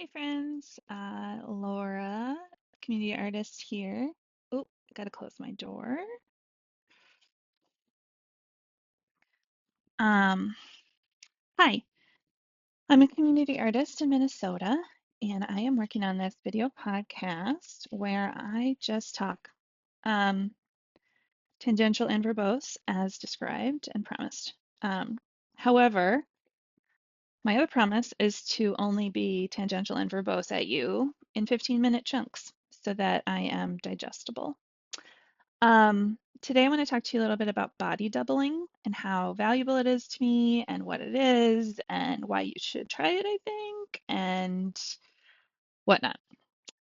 Hey friends, Laura, community artist here. Oh, I gotta close my door. Um, Hi, I'm a community artist in Minnesota, and I am working on this video podcast where I just talk tangential and verbose as described and promised. However, my other promise is to only be tangential and verbose at you in 15-minute chunks so that I am digestible. Today I want to talk to you a little bit about body doubling and how valuable it is to me and what it is and why you should try it, I think, and whatnot.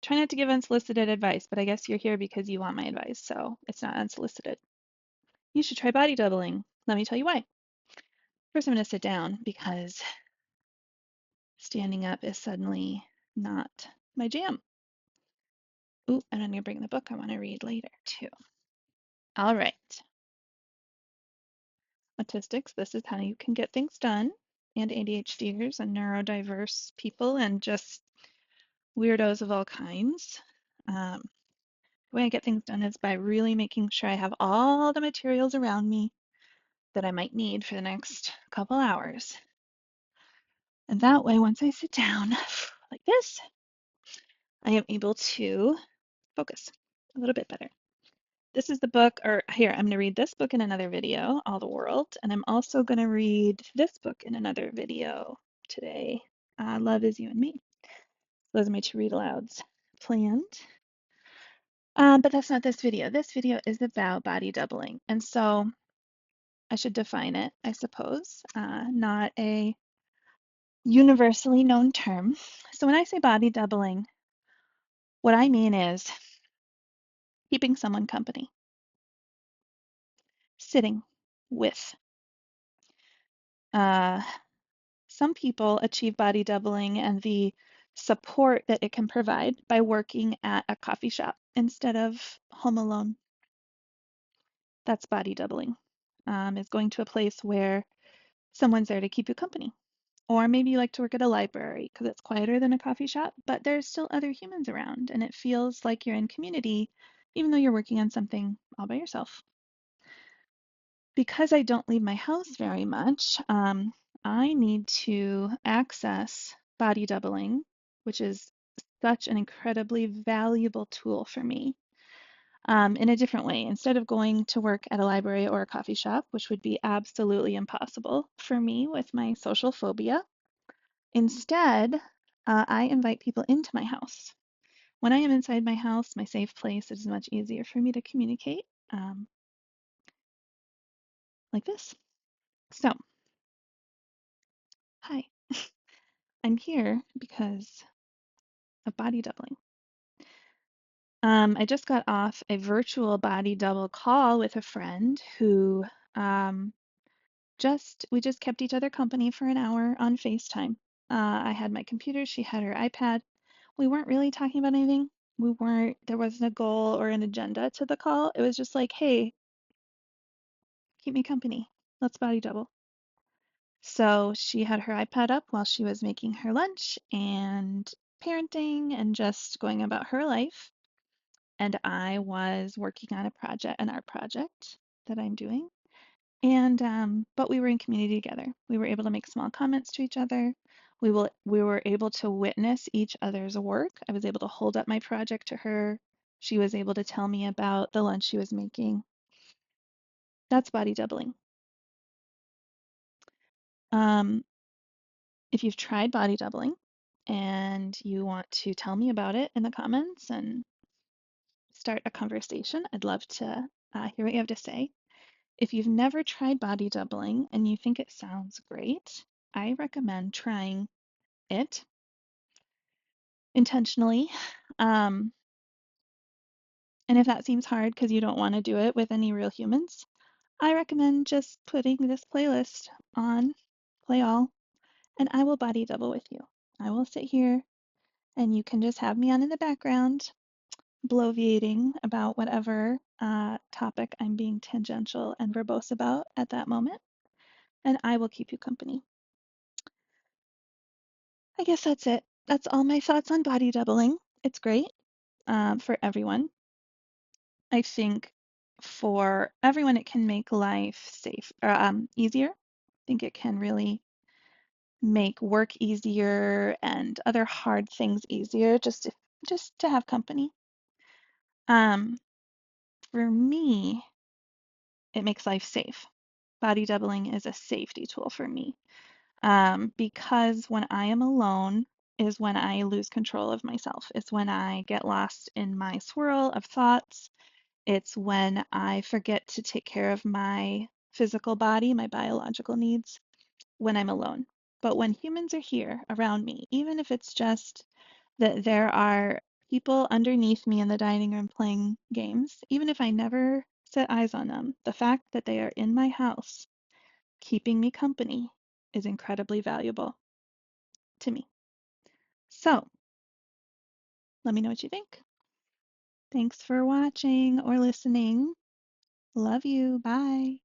Try not to give unsolicited advice, but I guess you're here because you want my advice, so it's not unsolicited. You should try body doubling. Let me tell you why. First, I'm going to sit down because standing up is suddenly not my jam. Ooh, and I'm going to bring the book I want to read later, too. All right. Autistics, this is how you can get things done, and ADHDers and neurodiverse people and just weirdos of all kinds. Um, the way I get things done is by really making sure I have all the materials around me that I might need for the next couple hours. And that way, once I sit down like this, I am able to focus a little bit better. This is the book, or here, I'm going to read this book in another video, All the World, and I'm also going to read this book in another video today, Love is You and Me. Those are my two read alouds planned. But that's not this video. This video is about body doubling. And so I should define it, I suppose, not a universally known term. So when I say body doubling, what I mean is keeping someone company, sitting with. Uh, Some people achieve body doubling and the support that it can provide by working at a coffee shop instead of home alone. That's body doubling, is going to a place where someone's there to keep you company. Or maybe you like to work at a library because it's quieter than a coffee shop, but there's still other humans around and it feels like you're in community, even though you're working on something all by yourself. Because I don't leave my house very much, I need to access body doubling, which is such an incredibly valuable tool for me, in a different way. Instead of going to work at a library or a coffee shop, which would be absolutely impossible for me with my social phobia, instead, I invite people into my house. When I am inside my house, my safe place, it is much easier for me to communicate, like this. So, hi. I'm here because of body doubling. I just got off a virtual body double call with a friend who um, we just kept each other company for an hour on FaceTime. I had my computer, she had her iPad. We weren't really talking about anything. There wasn't a goal or an agenda to the call. It was just like, hey, keep me company. Let's body double. So she had her iPad up while she was making her lunch and parenting and just going about her life. And I was working on an art project that I'm doing. And but we were in community together. We were able to make small comments to each other. We were able to witness each other's work. I was able to hold up my project to her. She was able to tell me about the lunch she was making. That's body doubling. Um, if you've tried body doubling and you want to tell me about it in the comments and start a conversation, I'd love to hear what you have to say. If you've never tried body doubling and you think it sounds great, I recommend trying it intentionally. Um, and if that seems hard because you don't want to do it with any real humans, I recommend just putting this playlist on, play all, and I will body double with you. I will sit here and you can just have me on in the background, bloviating about whatever topic I'm being tangential and verbose about at that moment, and I will keep you company. I guess that's it. that's all my thoughts on body doubling. It's great for everyone. I think for everyone, it can make life safe or easier. I think it can really make work easier and other hard things easier just to have company. Um, for me, it makes life safe. Body doubling is a safety tool for me. Because when I am alone is when I lose control of myself. It's when I get lost in my swirl of thoughts. It's when I forget to take care of my physical body, my biological needs, when I'm alone. But when humans are here around me, even if it's just that there are people underneath me in the dining room playing games, even if I never set eyes on them, the fact that they are in my house keeping me company is incredibly valuable to me. So let me know what you think. Thanks for watching or listening. Love you. Bye.